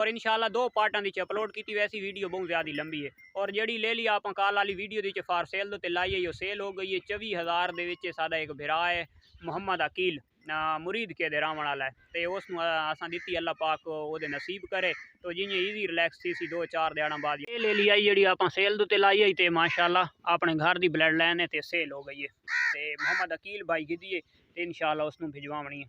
और इंशाल्लाह 2 पार्टां दी अपलोड की वैसी वीडियो बहुत ज़्यादा लंबी है। और जी ले ली आप कल वाली वीडियो दी फार सेल तो लाई है, सेल हो गई है 24,000 सादा एक भरा है मुहम्मद अकील मुरीद के दे रावण वाला है, तो उस असा दी अल्लाह पाक वो नसीब करे। तो जिमें ईजी रिलैक्स थी 2-4 दिहाड़ा बाद ये ले ली आई जी आप सेल तो लाई आई, तो माशाल्लाह अपने घर की ब्लड लाइन है तो सेल हो गई है। तो मुहम्मद अकील भाई की है तो इंशाल्लाह उसनों भिजवावनी है।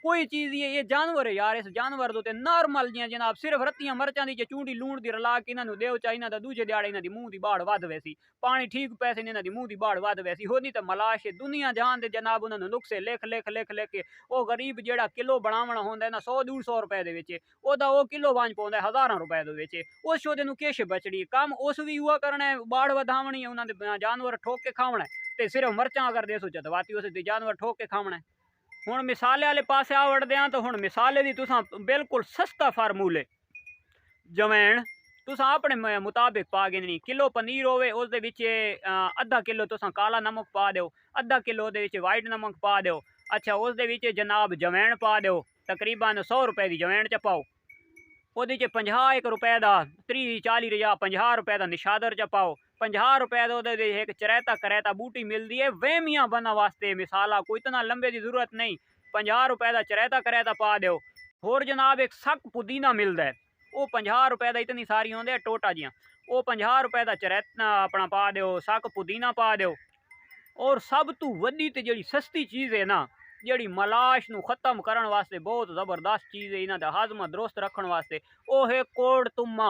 कोई चीज़ ये जानवर है यार, इस जानवर तो नॉर्मल जी जनाब सिर्फ रत्तियां मरचां दी चूंडी लूण दी रला के इन्हों देव चा इन्हों दूजे दिहाड़े इन्हों मूँह की बाड़ वध वैसी, पानी ठीक पैसे इन्हों मूँह की बाड़ वध वैसी होनी तो मलाश दुनिया जहान दे जनाब उन्होंने नुक्से लिख लिख लिख लिख के वो गरीब जेड़ा किलो बनावना होंदा है ना 100-150 रुपए दे विच ओदा वो किलो बन पाउंदा हज़ारां रुपए दे विच, उस ओदे नूं किश बचड़ी कम उस भी हुआ करना है बाड़ वधावनी है उन्होंने जानवर ठोक के खावना है। तो सिर्फ मरचां अगर देसो चतवाती उस जानवर ठोक के खावना है। हुण मिसाले वाले पासे आ वड़दे हां, तो हुण मिसाले दी तुसां बिल्कुल सस्ता फार्मूले जवैन तुसां अपने मुताबिक पा गिननी। किलो पनीर होवे उस दे विच आधा किलो तुसां काला नमक पा दो, आधा किलो दे विच वाइट नमक पा दो। अच्छा उस दे विच जनाब जवैन पा दो, तकरीबन 100 रुपए की जवैन च पाओ। ਉਹਦੇ 'ਚ 50 रुपए का 30-40 या 50 रुपए का निशादर च पाओ। 50 रुपए का एक चरैता करैता बूटी मिलती है वहमियां बना वास्ते मिसाला कोई इतना लंबे की जरूरत नहीं। 50 रुपए का चरैता करैता पा दो। होर जनाब एक सक पुदीना मिलता है वो 50 रुपए का इतनी सारी होंगे टोटा जियां वो 50 रुपए का चरैता अपना पा दो, सक पुदीना पा दो। और सब तो वड्डी ते जी सस्ती चीज़ है ना जी मलाश नूं खत्म करने वास्ते बहुत जबरदस्त चीज़ है, इन्हां दा हाजमा दुरुस्त रखने वास्ते वो है कोड़ तुम्मा।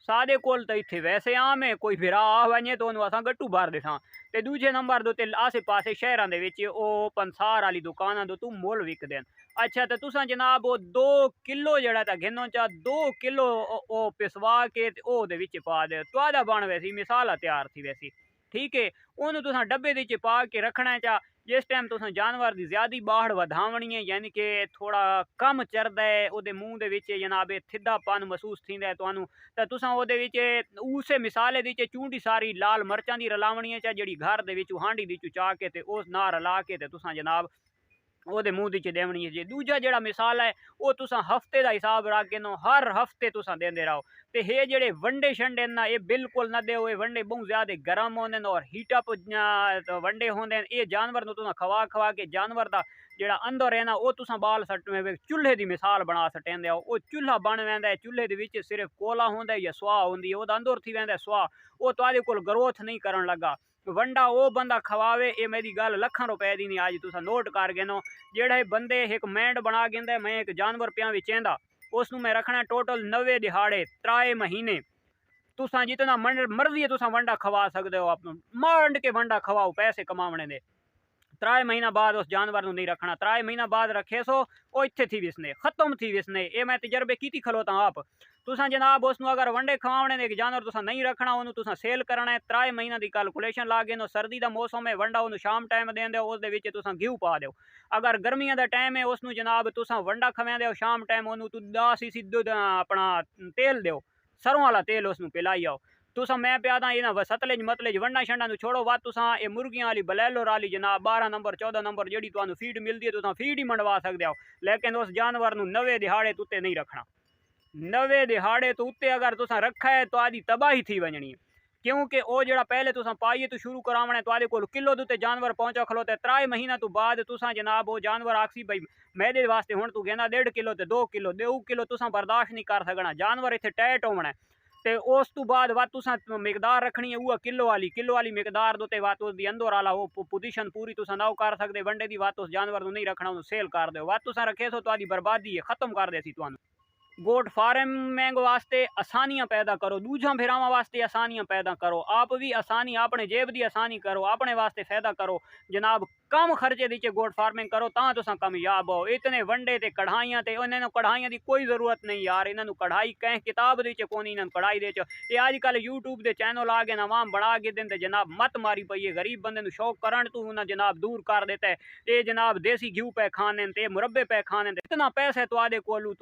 सादे कोल तो इत्थे वैसे आम है, कोई फिरा आ वने तो असा गट्टू भर देसां। ते दूजे नंबर दे आसे पासे शहरां दे विच ओ पंसार वाली दुकानां दो तुम मुल विकदे न। अच्छा तो तुसां जनाब वो 2 किलो जेड़ा ता घिनो चा 2 किलो ओ पिसवा के ओ दे विच पा दे तुआदा बन वैसी मिसाला तैयार थी वैसी। ठीक है उन्होंने तुसां डब्बे दे पा के रखना चा। जिस टाइम तुसां जानवर की ज्यादा बाढ़ वधावनी है यानी कि थोड़ा कम चरदा है ओदे मूँह दे विच जनाब थिदापन महसूस थींदा है तुहानू तो तुसां ओदे विच उसे मिसाले दी चूंडी सारी लाल मरचां दी रलावनी है चा जिहड़ी घर दे विच हांडी दी चा के ते उस ना रला के ते तुसां जनाब ਉਹਦੇ ਮੂੰਹ ਦੀ ਚ ਦੇਵਣੀ ਹੈ ਜੀ। ਦੂਜਾ ਜਿਹੜਾ ਮਿਸਾਲ ਹੈ ਉਹ ਤੁਸੀਂ ਹਫਤੇ ਦਾ ਹਿਸਾਬ ਰੱਖ ਕੇ ਨੋ ਹਰ ਹਫਤੇ ਤੁਸੀਂ ਦੇਂਦੇ ਰਹੋ। ਤੇ ਇਹ ਜਿਹੜੇ ਵੰਡੇ ਛੰਡੇ ਨਾ ਇਹ ਬਿਲਕੁਲ ਨਾ ਦਿਓ, ਇਹ ਵੰਡੇ ਬਹੁਤ ਜ਼ਿਆਦਾ ਗਰਮ ਹੁੰਦੇ ਨੇ ਔਰ ਹੀਟ ਅਪ ਵੰਡੇ ਹੁੰਦੇ ਨੇ। ਇਹ ਜਾਨਵਰ ਨੂੰ ਤੁਸੀਂ ਖਵਾ ਕੇ ਜਾਨਵਰ ਦਾ ਜਿਹੜਾ ਅੰਦਰ ਹੈ ਨਾ ਉਹ ਤੁਸੀਂ ਬਾਲ ਸੱਟਵੇਂ ਚੁੱਲ੍ਹੇ ਦੀ ਮਿਸਾਲ ਬਣਾ ਸਟੇਂਦੇ ਹੋ। ਉਹ ਚੁੱਲ੍ਹਾ ਬਣ ਵੈਂਦਾ ਹੈ, ਚੁੱਲ੍ਹੇ ਦੇ ਵਿੱਚ ਸਿਰਫ ਕੋਲਾ ਹੁੰਦਾ ਜਾਂ ਸੁਆਹ ਹੁੰਦੀ ਹੈ, ਉਹਦਾ ਅੰਦਰ ਥੀ ਵੈਂਦਾ ਸੁਆਹ, ਉਹ ਤੁਹਾਡੇ ਕੋਲ ਗਰੋਥ नहीं करन लगा। वंडा वो बंदा खवावे ये मेरी गल लखां रुपए की नहीं आज तुसा नोट कर गिनो। जेड़ा बंदे एक मैंड बना गिंदा मैं एक जानवर पिया विचेंदा उसनू मैं रखना टोटल 90 दिहाड़े 3 महीने तुसा जितना मर्जी है तुसा वंडा खवा सकते हो। आप मांड के वंडा खवाओ पैसे कमावने दे। 3 महीना बाद उस जानवर नहीं रखना, 3 महीना बाद रखे सो वो इत्थे थी विसने खत्म थी विसने। ये मैं तजर्बे की खलोता आप तुसा जनाब उसनू अगर वंडे खवाने ने जानवर तुसा नहीं रखना उन्होंने तुसा सेल करना है 3 महीना की कैलकुलेशन ला के सर्दी का मौसम है वंडा उन्होंने शाम टाइम दें दो उस तुसा घी पा दो। अगर गर्मियों का टाइम है उसनू जनाब तुसा वंडा खवेंदे हो शाम टाइम उन्होंने 10 सी दुध अपना तेल दो सरों वाला तेल उसनू पिलाई आओ। तुसा मैं प्यादा इन्हां सतलेज मतलेज वंडा शंडा छोड़ो वा तुसा ये मुर्गियां वाली बलैलोर वाली जनाब 12 नंबर 14 नंबर जी तुहानू फीड मिलती है तुसा फीड ही मंडवा सकते हो। लेकिन उस जानवर नू 90 दिहाड़े तो उत्ते नहीं रखना। 90 दिहाड़े तो उत्ते अगर तुसा रखा है तो आदि तबाही थी वजनी है क्योंकि वो जो पहले तुसा पाइए तो शुरू करावना है तो को किलो दुते जानवर पहुंचा खलोते 3 महीना तो बाद तुसा जनाब वो जानवर आखसी भाई मैदे वास्ते हुण तू कहना 1.5 किलो तो 2 किलो 2 किलो तुसा बर्दाश्त नहीं कर सकना। जानवर इत्थे टैट होना है तो उस तो बाद वा तुसा मिकदार रखनी है वो किलो वाली मिकदार दोते वात उस अंदर वाला वो पोजीशन पूरी तुसा ना कर सकते। वंडे की वात उस जानवर नहीं रखना उन्हें सेल कर दो वात तुसा रखे सो तो बर्बादी है खत्म कर देसी। तुहानू गोट फार्मिंग वास्ते आसानियां पैदा करो, दूजा फिरावां वास्ते आसानियां पैदा करो, आप भी आसानी अपने जेब की आसानी करो, अपने वास्ते फायदा करो जनाब। कम खर्चे दी गोट फार्मिंग करो तां तुसां कामयाब हो। इतने वंडे ते कढ़ाइयां ते इन्हां कढ़ाइयां की कोई जरूरत नहीं यार। इन्हां कढ़ाई कहीं किताब दी कोनी इन्हां कढ़ाई दे ये अजकल यूट्यूब के चैनल आ गए नवाम बना के देंगे जनाब मत मारी पई है। गरीब बंदे शौक करन तू उन्हें जनाब दूर कर देता है। ये जनाब देसी घी पे खाने ते मुरब्बे पे खाने इतना पैसे तुआदे कोलू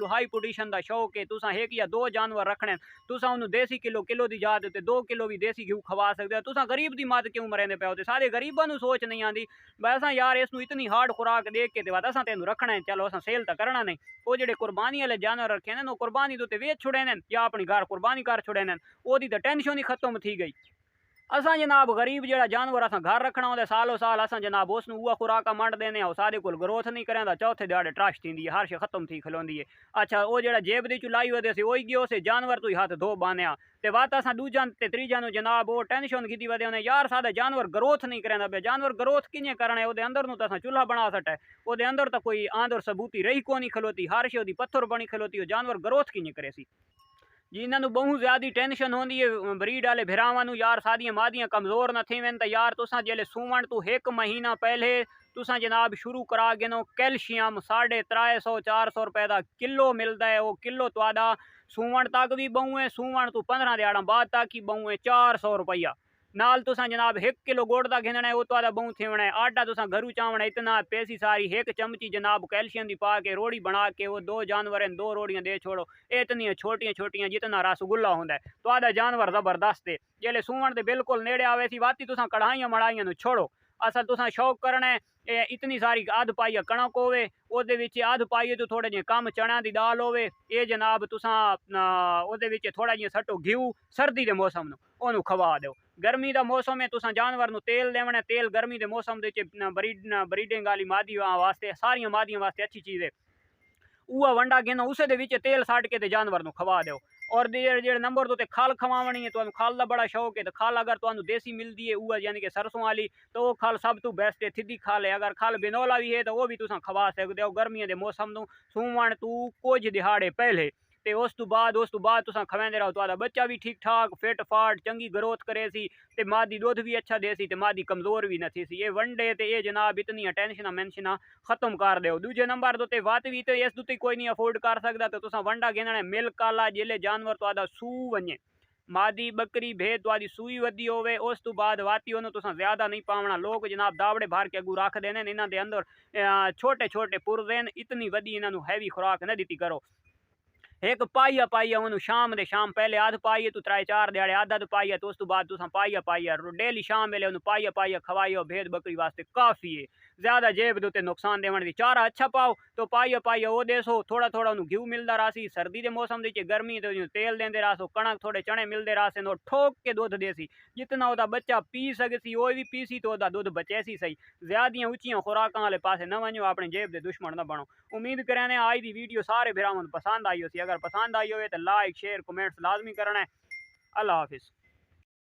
हाई कंपीटिशन का शौक है, तुसा एक या दो जानवर रखने, तुसा उन्होंने देसी किलो की जा देते, 2 किलो भी देसी घी खवा सकते हो। तुसा गरीब की मत क्यों मरेंदे पे होते? सारे गरीबों को सोच नहीं आती बस यार इसनू इतनी हार्ड खुराक देख के बाद असा तेन रखना है, चलो असा सेल तो करना नहीं। वो जो कुरबानी वाले जानवर रखे ने कुरबानी तो वेच छुड़े ने या अपनी घर कुरबानी कर छुड़े ने, वो तो टेंशन ही खत्म थी गई। असा जनाब गरीब जो जानवर असा घर रखना होंगे सालों साल, असा जनाब उसनू उह खुराक मंड देने सारे को ग्रोथ नहीं करें, चौथे दिहाड़े ट्रश थी है, हर शे खत्म थी खलोंदी है। अच्छा वो जो जेब की चुलाई वे सी वही गयो से जानवर तू हाथ धो बान्या ते बात असा दूजा ते त्रीजा जनाब वो टेंशन की वे उन्हें यार सादा जानवर ग्रोथ नहीं करें पे, जानवर ग्रोथ किए करना है, वो अंदर नू तो चूल्हा बना सटे, वो अंदर तो कोई आंदर सबूती रही को नहीं खलोती, हर शे पत्थर बनी खलोती, जानवर ग्रोथ किए करे सी। जिन्होंने बहुत ज़्यादा टेंशन होती है ब्रीड वाले भिरावां यार सादियाँ मादियाँ कमज़ोर न थी वन, तो यार तुसा जेले सूवण तो 1 महीना पहले तुसा जनाब शुरू करा गिनो कैल्शियम 350 400 रुपए का किलो मिलता है। वो किलो तो सूवण तक भी बहु है, सूवण तो 15 दिहाड़ा बाद तक ही बहु है 400 रुपया। नाल तुसा जनाब 1 किलो गुड़ का घिनना है, वो तो बहु थेवना है। आटा तुसा घरू चावना इतना पैसी सारी 1 चमची जनाब कैल्शियम की पा के रोड़ी बना के वो 2 जानवर 2 रोड़ियां दे छोड़ो, इतनी छोटियां छोटियां जितना रसगुल्ला होंगे तो आधा जानवर जबरदस्त है। जेले सूवण के बिल्कुल नेड़े आवे सी वाती तुसा कढ़ाइयां मड़ाइयां छोड़ो, असल तुसा शौक करना है इतनी सारी अध पाइया कणक होवे, ओदे विच अध पाइए तो थोड़े जे कम चणा की दाल होवे, ये जनाब तुसा ओदे विच थोड़ा जिहा सट्टो घिऊ सर्दी के मौसम ओनू खवा दो। गर्मी का मौसम है तुसा जानवर नू तेल देवना, तेल गर्मी के मौसम ब्रीडिंग वाली मादी वास्ते सारिया मादियों वास्ते अच्छी चीज़ है। वह वंडा गिनो उस तेल साट के ते जानवर नू खवा दो। और जो नंबर दो खल खवावनी है, तो खल का बड़ा शौक है, तो खल अगर तुहानू देसी मिलती है वह यानी कि सरसों वाली, तो वो खल सब तो बेस्ट है, थिदी खल है। अगर खल बिनौला भी है तो वो भी तुसा खवा सकते हो गर्मियों के मौसम नू सूवण तू कुछ दिहाड़े पहले। ते उस तो बाद तुसा खवेंदे रहो तो बच्चा भी ठीक ठाक फिट फाट चंगी ग्रोथ करे सी, ते मादी दुध भी अच्छा दे सी, ते मादी कमजोर भी न थी सी। ये वनडे ते ये जनाब इतनी टेंशन मेंशन खत्म कर दो। दूजे नंबर दोते वात भी तो इस दुते कोई नहीं अफोर्ड कर सकता, तो तुसा वंडा गिनना मिल्क वाला जिले जानवर तो सू वने मादी बकरी भेद तो सूई वधी होवे, उस तो बाद वाती ओनू तुसा ज्यादा नहीं पावना। लोग जनाब दावड़े भर के अगू रख देने, इन्हां दे अंदर छोटे छोटे पुरजे इतनी वधी इन्हां हैवी खुराक न दी करो। एक पाइया पाइया उन्होंने शाम दे शाम पहले अध पाइए तो 3-4 दिहाड़े अध पाइया, तो उस तो बाद तुसा पाइया पाइया डेली शाम वेले उन्होंने पाइया पाइया खवाइयो भेद बकरी वास्ते काफ़ी है। ज़्यादा जेब दे नुकसान देवन दी चारा अच्छा पाओ तो पाइया पाइया वो देसो, थोड़ा थोड़ा उन्होंने घी मिलता रहा। सर्दी के मौसम के गर्मी तो तेल देंदे रहो, कणक थोड़े चने मिलते रहे, नो ठोक के दूध देसी जितना वह बच्चा पी सके वो भी पीसी तो दूध बचे सी सही। ज़्यादा उच्चियां खुराकों वाले पासे न वनो, अपने जेब के दुश्मन न बनो। उम्मीद करें आज की वीडियो सारे भरावां पसंद आई हो सी। अगर पसंद आई हो तो लाइक शेयर कमेंट्स लाजमी करना है। अल्लाह हाफिज़।